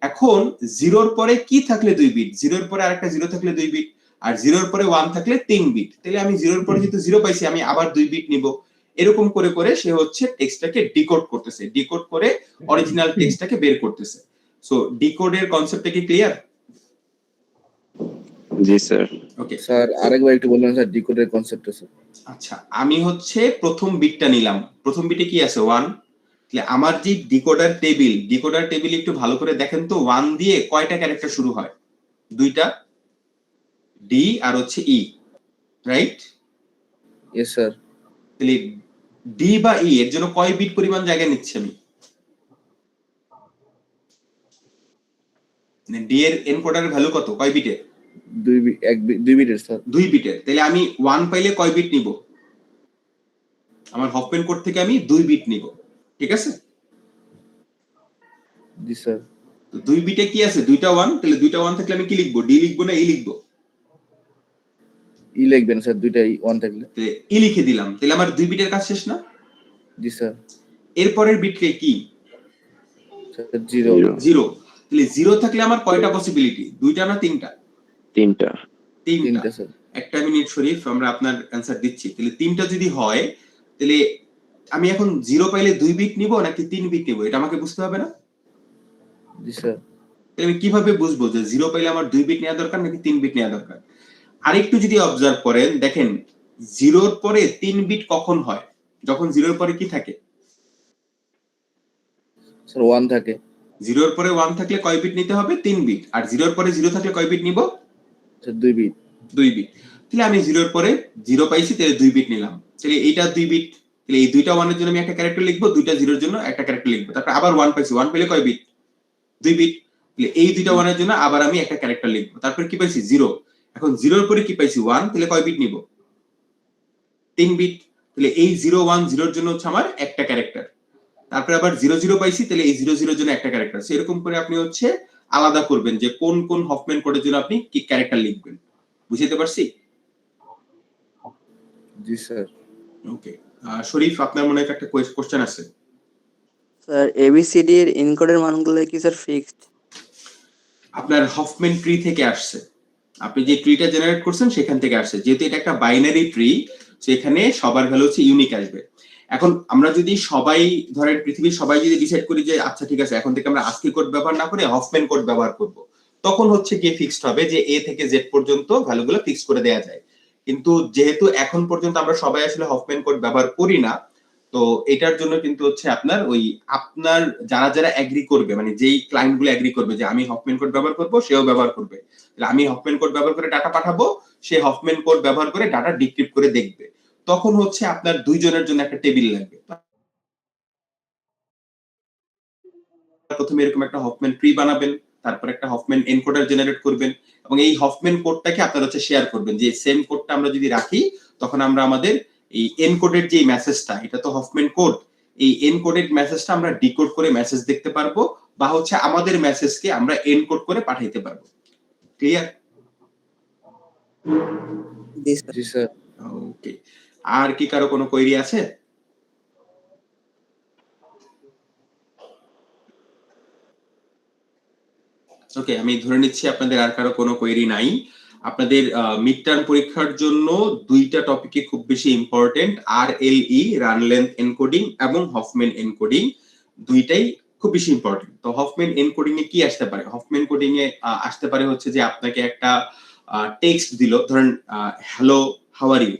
এখন 0 এর পরে কি থাকলে 2 বিট, 0 এর পরে আরেকটা 0 থাকলে 2 বিট, আর 0 এর পরে 1 থাকলে 3 বিট। তাহলে আমি 0 এর পরে যেহেতু 0 পাইছি, আমি আবার 2 বিট নিব। এরকম করে করে সে হচ্ছে টেক্সটটাকে ডিকোড করতেছে, ডিকোড করে অরিজিনাল টেক্সটটাকে বের করতেছে। সো ডিকোডের কনসেপ্টটা কি ক্লিয়ার? জি স্যার। ওকে স্যার আরেকবার একটু বলবেন স্যার ডিকোডের কনসেপ্টটা স্যার। আচ্ছা, আমি হচ্ছে প্রথম বিটটা নিলাম, প্রথম বিটে কি আছে 1। তাহলে আমার যে ডিকোডার টেবিল একটু ভালো করে দেখেন তো, 1 দিয়ে কয়টা ক্যারেক্টার শুরু হয়, 2টা, ডি আর হচ্ছে ই, রাইট? Yes sir. তাহলে ডি বা ই এর জন্য কয় বিট পরিমাণ জায়গা নিচ্ছে আমি, ডি এর এনকোডারের ভ্যালু কত, কয় বিটের, 2 বিটের স্যার। 2 বিটের। তাহলে আমি 1 পাইলে কয় বিট নিব, আমার হফম্যান কোড থেকে আমি 2 বিট নিব, ঠিক আছে? জি স্যার। তো 2 বিটে কি আছে, 2টা 1, তাহলে 2টা 1 থাকলে আমি কি লিখবো, ডি লিখবো না ই লিখবো? ই লিখবেন স্যার, দুইটাই 1 থাকলে। তাহলে ই লিখে দিলাম, তাহলে আমার 2 বিটের কাজ শেষ না? জি স্যার। এরপরের বিটকে কি, স্যার 0। 0। তাহলে 0 থাকলে আমার কয়টা পসিবিলিটি, 2টা না 3টা? 3টা। 3টা স্যার। একটা মিনিট শরীফ, আমরা আপনার অ্যানসার দিচ্ছি। তাহলে 3টা যদি হয়, তাহলে আমি এখন 0 পাইলে 2 বিট নিব নাকি 3 বিট নিব, এটা আমাকে বুঝতে হবে না? জি স্যার। তাহলে আমি কিভাবে বুঝবো যে 0 পাইলে আমার 2 বিট নেওয়া দরকার নাকি 3 বিট নেওয়া দরকার? আরেকটু যদি অবজার্ভ করেন, দেখেন 0 এর পরে 3 বিট কখন হয়, যখন 0 এর পরে কি থাকে, স্যার 1 থাকে। 0 এর পরে 1 থাকলে কয় বিট নিতে হবে, 3 বিট। আর 0 এর পরে 0 থাকলে কয় বিট নিব, স্যার 2 বিট। 2 বিট। তাহলে আমি 0 এর পরে 0 পাইছি, তাহলে 2 বিট নিলাম। তাহলে এইটা 2 বিট, তাহলে এই 2টা 1 এর জন্য আমি একটা ক্যারেক্টার লিখবো, 2টা 0 এর জন্য একটা ক্যারেক্টার লিখবো। তারপর আবার 1 পাইছি, 1 পেলে কয় বিট, 2 বিট। তাহলে এই 2টা 1 এর জন্য আবার আমি একটা ক্যারেক্টার লিখবো। তারপর কি পাইছি, 0। এখন 0 এর পরে কি পাইছি, 1, তাহলে কয় বিট নিব, 3 বিট। তাহলে এই 0 1 0 এর জন্য হচ্ছে আমার একটা ক্যারেক্টার। তারপরে আবার 00 পাইছি, তাহলে এই 00 এর জন্য একটা ক্যারেক্টার। এরকম করে আপনি হচ্ছে আলাদা করবেন যে কোন কোন হফম্যান কোডের জন্য আপনি কি ক্যারেক্টার লিখবেন। বুঝতে পারছি? জি স্যার। ওকে। শরীফ, আপনার মনে হয় একটা কোশ্চেন আছে। স্যার এবিসিডি এর এনকোডের মানগুলো কি স্যার ফিক্সড? আপনার হফম্যান ট্রি থেকে আসছে। আপনি যে ট্রিটা জেনারেট করছেন সেখান থেকে আসছে। যেহেতু এটা একটা বাইনারি ট্রি, সেখানে সবার ভ্যালু হচ্ছে ইউনিক আসবে। এখন আমরা যদি সবাই ধরেন পৃথিবীর সবাই যদি ডিসাইড করি যে আচ্ছা ঠিক আছে এখন থেকে আমরা আস্কি কোড ব্যবহার না করে হফম্যান কোড ব্যবহার করব, তখন হচ্ছে গিয়ে ফিক্সড হবে যে এ থেকে জেড পর্যন্ত ভ্যালুগুলো ফিক্স করে দেয়া যায়। কিন্তু যেহেতু এখন পর্যন্ত আমরা সবাই আসলে হফম্যান কোড ব্যবহার করি না, তো এটার জন্য কিন্তু হচ্ছে আপনার আপনার যারা যারা এগ্রি করবে, মানে যেই ক্লায়েন্ট গুলো এগ্রি করবে যে আমি হফম্যান কোড ব্যবহার করব, সেও ব্যবহার করবে। তাহলে আমি হফম্যান কোড ব্যবহার করে ডাটা পাঠাবো, সে হফম্যান কোড ব্যবহার করে ডাটা ডিক্রিপ্ট করে দেখবে। তখন হচ্ছে আপনার দুইজনের জন্য একটা টেবিল লাগবে। প্রথমে এরকম একটা হফম্যান ট্রি বানাবেন, তারপর একটা হফম্যান এনকোডার জেনারেট করবেন, এবং এই হফম্যান কোডটাকে আপনারা হচ্ছে শেয়ার করবেন যে সেম কোডটা আমরা যদি রাখি, তখন আমরা আমাদের এই এনকোডের যে মেসেজটা, এটা তো হফম্যান কোড, এই এনকোডেড মেসেজটা আমরা ডিকোড করে মেসেজ দেখতে পারবো, বা হচ্ছে আমাদের মেসেজকে আমরা এনকোড করে পাঠাইতে পারবো। ক্লিয়ার? জি স্যার। জি স্যার। ওকে। আর কি কারো কোনো কোয়েরি আছে? ওকে, আমি ধরে নিচ্ছি আপনাদের আর কারো কোনো কোয়েরি নাই। আপনাদের মিড টার্ম পরীক্ষার জন্য দুইটা টপিকে খুব বেশি important, RLE run length encoding এবং হফম্যান এনকোডিং, দুইটাই খুব বেশি ইম্পর্টেন্ট। তো হফম্যান এনকোডিং এ কি আসতে পারে? হফম্যান কোডিং এ আসতে পারে হচ্ছে যে আপনাকে একটা টেক্সট দিল, ধরেন হ্যালো হাউ আর ইউ,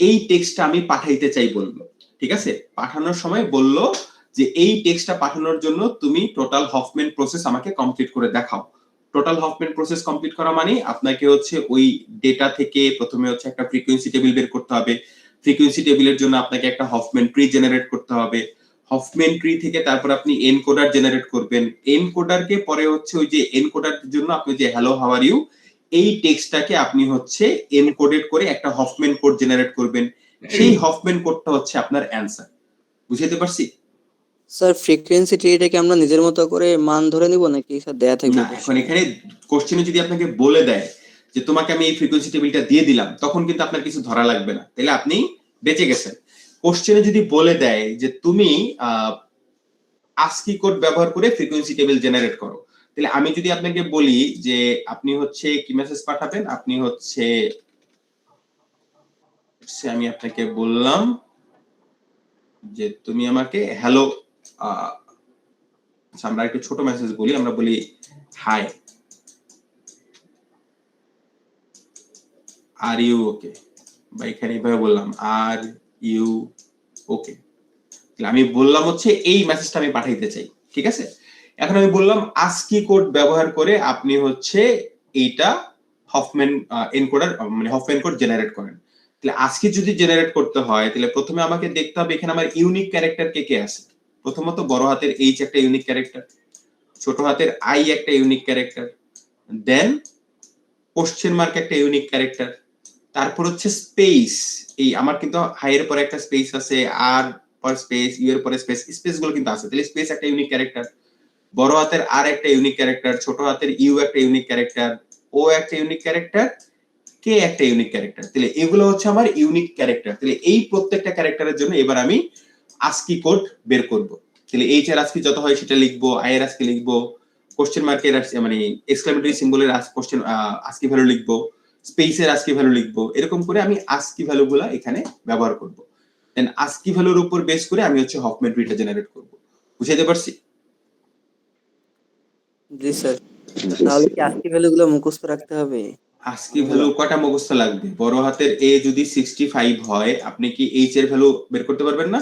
এই টেক্সটটা আমি পাঠাইতে চাই বললো, ঠিক আছে? পাঠানোর সময় বললো যে এই টেক্সটটা পাঠানোর জন্য তুমি টোটাল হফম্যান প্রসেস আমাকে কমপ্লিট করে দেখাও। টোটাল হফম্যান প্রসেস কমপ্লিট করা মানে আপনাকে হচ্ছে ওই ডেটা থেকে প্রথমে হচ্ছে একটা ফ্রিকোয়েন্সি টেবিল বের করতে হবে। ফ্রিকোয়েন্সি টেবিলের জন্য আপনাকে একটা হফম্যান ট্রি জেনারেট করতে হবে। হফম্যান ট্রি থেকে তারপর আপনি এনকোডার জেনারেট করবেন। এনকোডারকে পরে হচ্ছে ওই যে এনকোডার জন্য আপনি যে হ্যালো হাউ আর ইউ, এই টেক্সটটাকে আপনি হচ্ছে এনকোডেড করে একটা হফম্যান কোড জেনারেট করবেন। সেই হফম্যান কোডটা হচ্ছে আপনার অ্যানসার। বুঝতে পারছি? স্যার ফ্রিকোয়েন্সি ট্রিটাকে আমরা নিজের মতো করে মান ধরে নিব নাকি স্যার দেয়া থাকবে? না, এখন এখানে কোশ্চেনে যদি আপনাকে বলে দেয় যে তোমাকে আমি এই ফ্রিকোয়েন্সি টেবিলটা দিয়ে দিলাম, তখন কিন্তু আপনার কিছু ধরা লাগবে না, তাহলে আপনি বেঁচে গেছেন। কোশ্চেনে যদি বলে দেয় যে তুমি আস্কি কোড ব্যবহার করে ফ্রিকোয়েন্সি টেবিল জেনারেট করো, তাহলে আমি যদি আপনাকে বলি যে আপনি হচ্ছে কি মেসেজ পাঠাবেন, আপনি হচ্ছে আমি আপনাকে বললাম যে তুমি আমাকে হ্যালো, আমরা একটু ছোট মেসেজ বলি, আমরা বলি হাই, আর ইউ ওকে, বা এখানে এইভাবে বললাম আর ইউ ওকে। আমি বললাম হচ্ছে এই মেসেজটা আমি পাঠাইতে চাই, ঠিক আছে? এখন আমি বললাম আস্কি কোড ব্যবহার করে আপনি হচ্ছে এইটা হফম্যান এনকোডার মানে হফম্যান কোড জেনারেট করেন। তাহলে আস্কি যদি জেনারেট করতে হয়, তাহলে প্রথমে আমাকে দেখতে হবে এখানে আমার ইউনিক ক্যারেক্টার কে কে আছে। প্রথমত বড় হাতের এইচ একটা ইউনিক ক্যারেক্টার, ছোট হাতের আই একটা unique character, then question mark একটা ইউনিক ক্যারেক্টার, তারপর হচ্ছে স্পেস। এই আমার কিন্তু হাই এর পরে একটা স্পেস আছে, আর পর স্পেস, ইউ এর পরে স্পেস, স্পেস গুলো কিন্তু আছে। তাহলে স্পেস একটা ইউনিক ক্যারেক্টার, বড় হাতের আর একটা ইউনিক ক্যারেক্টার, ছোট হাতের ইউ একটা ইউনিক ক্যারেক্টার, ও একটা ইউনিক ক্যারেক্টার, কে একটা ইউনিক ক্যারেক্টার। তাহলে এগুলো হচ্ছে আমার ইউনিক ক্যারেক্টার। তাহলে এই প্রত্যেকটা ক্যারেক্টারের জন্য এবার আমি আস্কি কোড বের করব। তাহলে এইচ এর আস্কি যত হয় সেটা লিখবো, আই এর আস্কি লিখবো, কোশ্চেন মার্কের মানে এক্সক্লেমেটরি সিম্বলের কোশ্চেন আস্কি ভ্যালু লিখবো, স্পেসের আস্কি ভ্যালু লিখবো। এরকম করে আমি আস্কি ভ্যালুগুলো এখানে ব্যবহার করব। দেন আস্কি ভ্যালুর উপর বেস করে আমি হচ্ছে হফম্যান ট্রিটা জেনারেট করব। বুঝাইতে পারছি? জি স্যার। তাহলে কি আস্কি ভ্যালুগুলো মুখস্থ রাখতে হবে? আস্কি ভ্যালু কয়টা মুখস্থ লাগবে? বড় হাতের এ যদি 65 হয়, আপনি কি এইচ এর ভ্যালু বের করতে পারবেন না?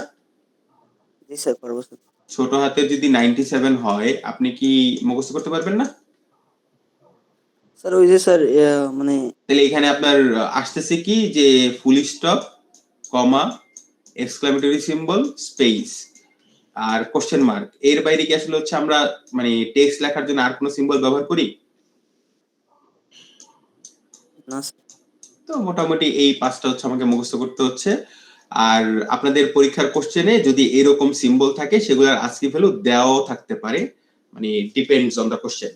জি স্যার পারবো স্যার। ছোট হাতের যদি 97 হয়, আপনি কি মুখস্থ করতে পারবেন না? স্যার ওই যে স্যার মানে তাহলে এখানে আপনার আসতেছে কি যে ফুল স্টপ, কমা, এক্সক্লেমেটরি সিম্বল, স্পেস আর কোশ্চেন মার্ক। এর বাইরে কি আসলে হচ্ছে আমরা মানে টেক্সট লেখার জন্য আর কোনো সিম্বল ব্যবহার করি? না স্যার। তো মোটামুটি এই পাঁচটা হচ্ছে আমাকে মুখস্থ করতে হচ্ছে। আর আপনাদের পরীক্ষার কোশ্চেনে যদি এরকম সিম্বল থাকে সেগুলোর আস্কি ভ্যালু দেওয়াও থাকতে পারে, মানে ডিপেন্ডস অন দ্য কোশ্চেন।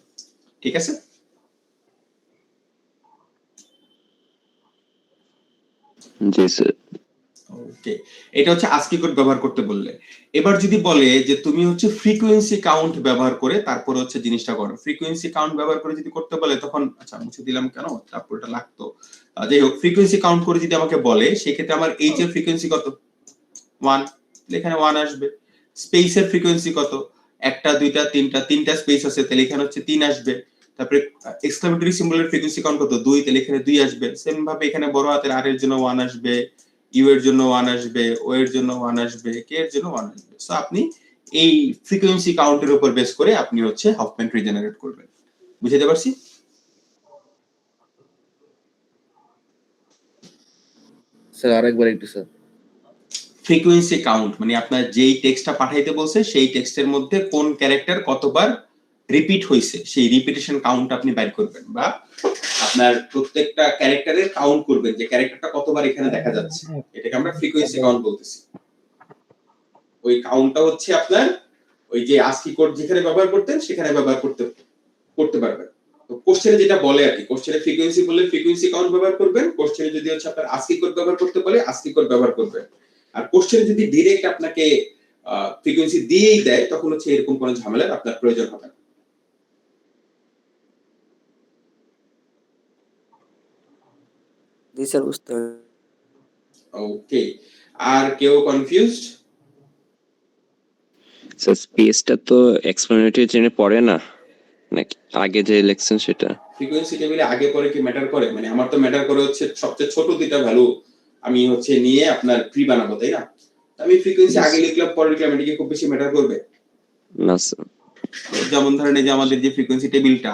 ঠিক আছে? জি স্যার। ওকে, এটা হচ্ছে আস্কি কোড ব্যবহার করতে বললে। এবার যদি বলে যে তুমি হচ্ছে ফ্রিকোয়েন্সি কাউন্ট ব্যবহার করে তারপরে হচ্ছে জিনিসটা করো, ফ্রিকোয়েন্সি কাউন্ট ব্যবহার করে যদি করতে বলে তখন আচ্ছা মুছে দিলাম কেন, তারপরটা লাগতো। যাই হোক, ফ্রিকোয়েন্সি কাউন্ট করে যদি আমাকে বলে সেক্ষেত্রে আমার এইচ এর ফ্রিকোয়েন্সি কত, 1, এখানে 1 আসবে। স্পেসের ফ্রিকোয়েন্সি কত, একটা দুইটা তিনটা স্পেস আছে, তাহলে এখানে হচ্ছে 3 আসবে। তারপরে এক্সক্লেমেটরি সিম্বলের ফ্রিকোয়েন্সি কাউন্ট কত, 2, তাহলে এখানে 2 আসবে। সেম ভাবে এখানে বড় হাতের আর এর জন্য 1 আসবে, ইউ এর জন্য 1 আসবে, ও এর জন্য 1 আসবে, কে এর জন্য 1 আসবে। সো আপনি এই ফ্রিকোয়েন্সি কাউন্টের উপর বেস করে আপনি হচ্ছে হফম্যান ট্রি জেনারেট করবেন। বুঝতে পারছি? স্যার আরেকবার একটু স্যার। ফ্রিকোয়েন্সি কাউন্ট মানে আপনার যেই টেক্সটটা পাঠাইতে বলছে সেই টেক্সটের মধ্যে কোন ক্যারেক্টার কতবার রিপিট হইছে সেই রিপিটেশন কাউন্ট আপনি বাইর করবেন, বা আপনার প্রত্যেকটা ক্যারেক্টারের কাউন্ট করবেন যে ক্যারেক্টারটা কতবার এখানে দেখা যাচ্ছে, এটাকে আমরা ফ্রিকোয়েন্সি কাউন্ট বলতেছি। ওই কাউন্টটা হচ্ছে আপনার ওই যে আস্কি কোড যেখানে ব্যবহার করতেন সেখানে ব্যবহার করতে পারবেন। তো কোশ্চেনে যেটা বলে আর কি, কোশ্চেনে ফ্রিকোয়েন্সি বললে ফ্রিকোয়েন্সি কাউন্ট ব্যবহার করবেন, কোশ্চেনে যদি হচ্ছে আপনার আস্কি কোড ব্যবহার করতে বলে আস্কি কোড ব্যবহার করবেন। আর কোশ্চেনে যদি ডাইরেক্ট আপনাকে ফ্রিকোয়েন্সি দিয়েই দেয় তখন হচ্ছে এরকম কোনো ঝামেলার আপনার প্রয়োজন হবে না। জি স্যার, বুঝতে পারছি। ওকে, আর কেউ কনফিউজড? স্যার স্পেসটা তো এক্সপ্লেনেটরি চেনে পড়ে না নাকি আগে যে লেখছেন সেটা? ফ্রিকোয়েন্সি টেবিলে আগে পরে কি ম্যাটার করে? মানে আমার তো ম্যাটার করে হচ্ছে সবচেয়ে ছোট দুইটা ভ্যালু আমি হচ্ছে নিয়ে আপনার ট্রি বানাবো, তাই না? আমি ফ্রিকোয়েন্সি আগে লিখলাম পরে লিখলাম, এটা কি খুব বেশি ম্যাটার করবে? না স্যার। যেমন ধরেন এই যে আমাদের যে ফ্রিকোয়েন্সি টেবিলটা,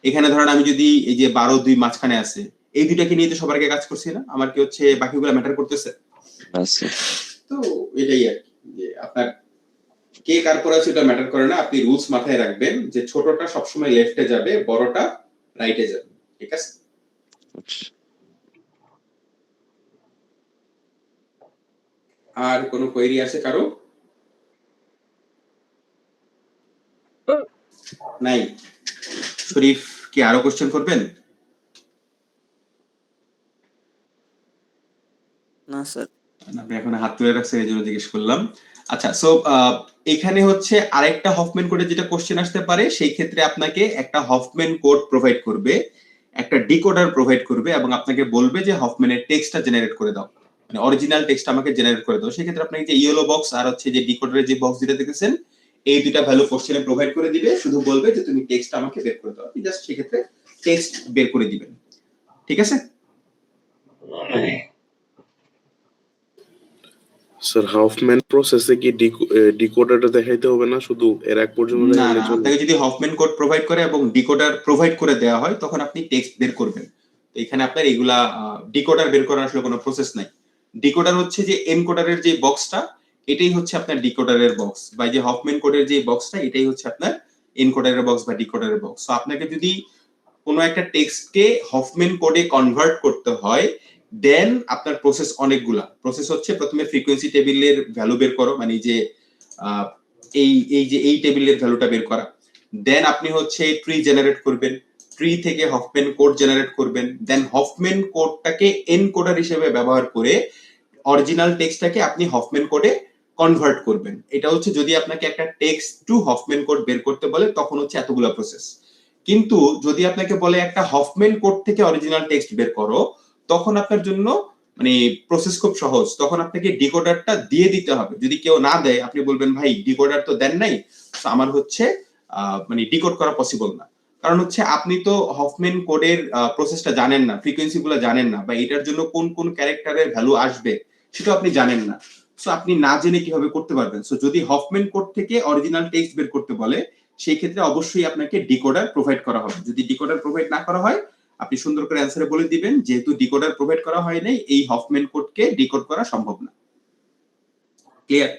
এখানে ধরেন আমি যদি এই যে 12 2 মাঝখানে আছে, এই দুইটাকে নিয়ে তো সবার আগে কাজ করছি না, আমার কি হচ্ছে বাকিগুলো ম্যাটার করতেছে? না স্যার। তো এটাই আর কি, যে আপনার কে কার পরে আছে এটা ম্যাটার করে না, আপনি রুলস মাথায় রাখবেন যে ছোটটা সবসময় লেফটে যাবে, বড়টা রাইটে যাবে। ঠিক আছে? আচ্ছা। আর কোনো কোয়েরি আছে কারো? নাই? শরীফ কি আরো কোশ্চেন করবেন? না স্যার। আপনি এখন হাত তুলে রাখছেন এই জন্য জিজ্ঞেস করলাম। আচ্ছা, সো এখানে হচ্ছে আরেকটা হফম্যান কোডে যেটা কোশ্চেন আসতে পারে সেই ক্ষেত্রে আপনাকে একটা হফম্যান কোড প্রোভাইড করবে, একটা ডিকোডার প্রোভাইড করবে এবং আপনাকে বলবে যে হফম্যানের টেক্সটটা জেনারেট করে দাও, মানে অরিজিনাল টেক্সট আমাকে জেনারেট করে দাও। সেক্ষেত্রে আপনাকে যে ইয়েলো বক্স আর হচ্ছে যে ডিকোডারের যে বক্স যেটা দেখেছেন এই দুইটা ভ্যালু কোশ্চেনে প্রোভাইড করে দিবে, শুধু বলবে যে তুমি টেক্সট আমাকে বের করে দাও, আপনি জাস্ট সেক্ষেত্রে টেক্সট বের করে দিবেন। ঠিক আছে? স্যার হাফম্যান প্রসেসে কি ডিকোডারটা দেখাইতে হবে না, শুধু এর এক পর্যন্ত না দেখাইলে না, চলবে? আপনাকে যদি হফম্যান কোড প্রোভাইড করে এবং ডিকোডার প্রোভাইড করে দেওয়া হয় তখন আপনি টেক্সট বের করবেন। তো এখানে আপনার এগুলা ডিকোডার বের করার আসলে কোনো প্রসেস নাই। ডিকোডার হচ্ছে যে এনকোডারের যে বক্সটা এটাই হচ্ছে আপনার ডিকোডারের বক্স, বা যে হফম্যান কোডের যে বক্সটা এটাই হচ্ছে আপনার এনকোডারের বক্স বা ডিকোডারের বক্স। তো আপনাকে যদি কোনো একটা টেক্সটকে হফম্যান কোডে কনভার্ট করতে হয় দেন আপনার প্রসেস অনেকগুলা। প্রসেস হচ্ছে প্রথমে ফ্রিকোয়েন্সি টেবিলের ভ্যালু বের করো, মানে যে আহ, এই টেবিলের ভ্যালুটা বের করা, দেন আপনি হচ্ছে ট্রি জেনারেট করবেন, ট্রি থেকে হফম্যান কোড জেনারেট করবেন, দেন হফম্যান কোডটাকে এনকোডার হিসেবে ব্যবহার করে অরিজিনাল টেক্সটটাকে আপনি হফম্যান কোডে কনভার্ট করবেন। এটা হচ্ছে যদি আপনাকে একটা টেক্সট টু হফম্যান কোড বের করতে বলে তখন হচ্ছে এতগুলা প্রসেস। কিন্তু যদি আপনাকে বলে একটা হফম্যান কোড থেকে অরিজিনাল টেক্সট বের করো তখন আপনার জন্য মানে প্রসেস খুব সহজ, তখন আপনাকে ডিকোডারটা দিয়ে দিতে হবে। যদি কেউ না দেয় আপনি বলবেন ভাই ডিকোডার তো দেন নাই, তো আমার হচ্ছে মানে ডিকোড করা পসিবল না। কারণ হচ্ছে আপনি তো হফম্যান কোডের প্রসেসটা জানেন না, ফ্রিকোয়েন্সি গুলো জানেন না, বা এটার জন্য কোন কোন ক্যারেক্টারের ভ্যালু আসবে সেটা আপনি জানেন না। সো আপনি না জেনে কিভাবে করতে পারবেন? সো যদি হফম্যান কোড থেকে অরিজিনাল টেক্সট বের করতে বলে সেই ক্ষেত্রে অবশ্যই আপনাকে ডিকোডার প্রোভাইড করা হবে। যদি ডিকোডার প্রোভাইড না করা হয় আপনি সুন্দর করে অ্যানসারে বলে দিবেন যেহেতু ডিকোডার প্রোভাইড করা হয় নাই এই হফম্যান কোডকে ডিকোড করা সম্ভব না। ক্লিয়ার?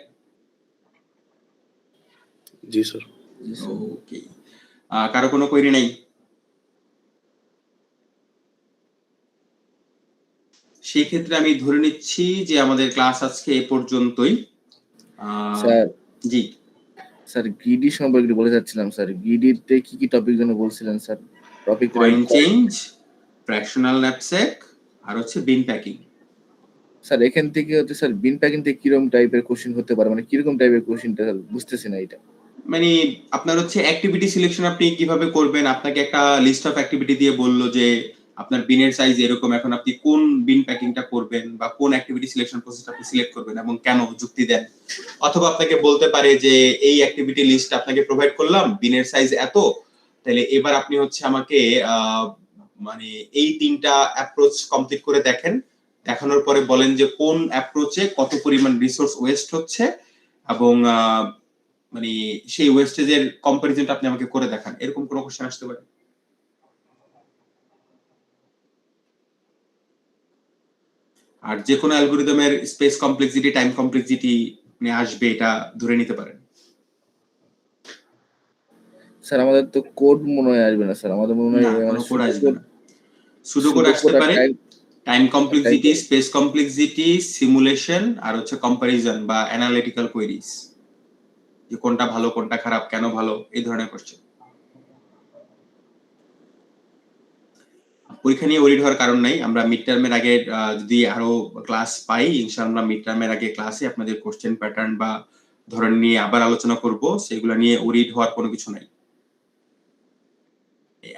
জি স্যার। ওকে, কারো কোনো কোয়েরি নাই? সেই ক্ষেত্রে আমি ধরে নিচ্ছি যে আমাদের ক্লাস আজকে এ পর্যন্তই। স্যার জি। স্যার গিডি সম্পর্কে একটু বলতে চাচ্ছিলাম স্যার, গিডিতে কি কি টপিক জন্য বলছিলেন স্যার? Topic coin change, fractional knapsack আর হচ্ছে বিন প্যাকিং। স্যার এখান থেকে হচ্ছে স্যার বিন প্যাকিং থেকে কিরকম টাইপের কোশ্চেন হতে পারে, মানে কিরকম টাইপের কোশ্চেনটা বুঝতেছি না এটা। মানে আপনার হচ্ছে অ্যাক্টিভিটি সিলেকশন আপনি কিভাবে করবেন, আপনাকে একটা লিস্ট অফ অ্যাক্টিভিটি দিয়ে বললো যে আপনার বিনের সাইজ এরকম, এখন আপনি কোন বিন প্যাকিংটা করবেন বা কোন অ্যাক্টিভিটি সিলেকশন প্রসেসটা আপনি সিলেক্ট করবেন এবং কেন, যুক্তি দেন। অথবা আপনাকে বলতে পারে যে এই অ্যাক্টিভিটি লিস্ট আপনাকে প্রোভাইড করলাম, বিনের সাইজ এত, তাহলে এবার আপনি হচ্ছে আমাকে মানে এই 3টা অ্যাপ্রোচ কমপ্লিট করে দেখেন, দেখানোর পরে বলেন যে কোন অ্যাপ্রোচে কত পরিমাণ রিসোর্স ওয়েস্ট হচ্ছে এবং মানে সেই ওয়েস্টেজের কম্পারিজনটা আপনি আমাকে করে দেখান। এরকম কোনো কোশ্চেন আসতে পারে। আর যে কোনো অ্যালগরিদমের স্পেস কমপ্লেক্সিটি, টাইম কমপ্লেক্সিটি আসবে, এটা ধরে নিতে পারেন। স্যার আমাদের তো কোড মনে হয় আসবে না স্যার, আমাদের মনে হয় কোনো কোড আসবে না। সুডো কোড আসতে পারে, time complexity, space complexity, simulation আর হচ্ছে কম্পারিজন বা অ্যানালিটিক্যাল কোয়েরিজ, যে কোনটা ভালো কোনটা খারাপ, কেন ভালো, এই ধরনের কোশ্চেন। পরীক্ষা নিয়ে ওরিড হওয়ার কারণ নাই। আমরা মিড টার্মের আগে যদি আরো ক্লাস পাই, ইনশাআল্লাহ মিড টার্মের আগে ক্লাসে আপনাদের কোশ্চেন প্যাটার্ন বা ধরন নিয়ে আবার আলোচনা করব, সেগুলো নিয়ে ওরিড হওয়ার কোনো কিছু নাই।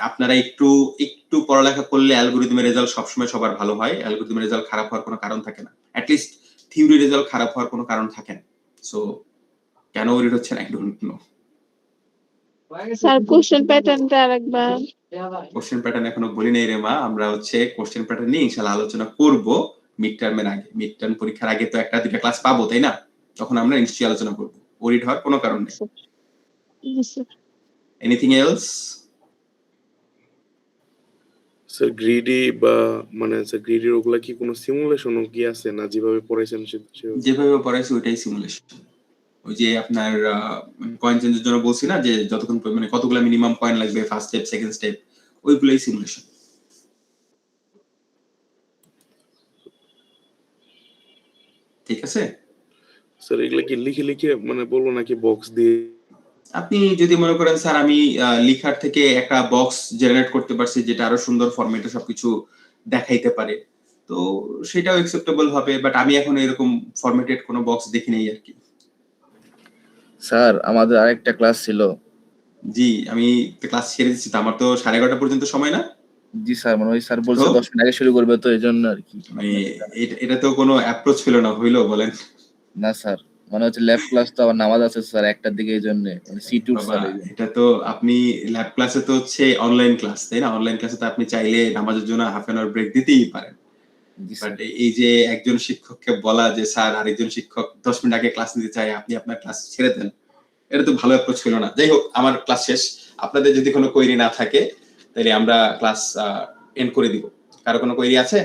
আপনারা একটু একটু পড়ালেখা করলে অ্যালগরিদমের রেজাল্ট সবসময় সবার ভালো হয়, অ্যালগরিদমের রেজাল্ট খারাপ হওয়ার কোনো কারণ থাকে না, অ্যাটলিস্ট থিওরি রেজাল্ট খারাপ হওয়ার কোনো কারণ থাকে না। সো কেন ওরিড হচ্ছে না, I don't know. Sir question প্যাটার্নটা আরেকবার। কোশ্চেন প্যাটার্ন এখনো বলি নাই রে মা, আমরা হচ্ছে কোশ্চেন প্যাটার্ন নিয়ে ইনশাআল্লাহ আলোচনা করব মিড টার্মের আগে। মিড টার্ম পরীক্ষার আগে তো একটা দুটো ক্লাস পাবো, তাই না? তখন আমরা নিশ্চয়ই আলোচনা করব, ওরিড হওয়ার কোনো কারণ নেই। Anything else? স্যার গ্রিডি বা মানে স্যার গ্রিডির ওগুলা কি কোনো সিমুলেশনও কি আছে, না যেভাবে পড়াইছেন যেভাবে পড়াইছি ওইটাই সিমুলেশন। ওই যে আপনার কয়েন চেঞ্জের জন্য বলছি না, যে যতক্ষণ মানে কতগুলো মিনিমাম কয়েন লাগবে, ফার্স্ট স্টেপ সেকেন্ড স্টেপ, ওইগুলোই সিমুলেশন। ঠিক আছে স্যার? এগুলা কি লিখে লিখে মানে বলবো নাকি বক্স দিয়ে? আপনি যদি মনে করেন স্যার আমি লিখার থেকে একটা বক্স জেনারেট করতে পারছি যেটা আরো সুন্দর ফরম্যাটে সবকিছু দেখাইতে পারে, তো সেটাও অ্যাকসেপ্টেবল হবে, বাট আমি এখন এরকম ফরম্যাটেড কোনো বক্স দেখি নাই আর কি। স্যার আমাদের আরেকটা ক্লাস ছিল। জি, আমি ক্লাস ছেড়ে দিচ্ছি তো, আমার তো 11:30 পর্যন্ত সময় না। জি স্যার, মানে ওই স্যার বলছে 10 মিনিট আগে শুরু করবে, তো এই জন্য আর কি। মানে এটা তো কোনো অ্যাপ্রোচ ছিল না, হইলো বলেন? না স্যার, মানে হচ্ছে ল্যাব ক্লাস তো আবার নামাজ আছে স্যার 1টার দিকে, এই জন্য মানে সিট বাবা, স্যার। এটা তো আপনি ল্যাব ক্লাসে তো হচ্ছে অনলাইন ক্লাস, তাই না? অনলাইন ক্লাসে তো আপনি চাইলে নামাজের জন্য হাফ এন আওয়ার ব্রেক দিতেই পারেন। বাট এই যে একজন শিক্ষককে বলা যে স্যার আরেকজন শিক্ষক 10 মিনিট আগে ক্লাস নিতে চায়, আপনি আপনার ক্লাস ছেড়ে দেন, এটা তো ভালো অ্যাপ্রোচ ছিল না। যাই হোক, আমার ক্লাস শেষ। আপনাদের যদি কোনো কোয়েরি না থাকে তাহলে আমরা ক্লাস এন্ড করে দিব। কারো কোনো কোয়েরি আছে?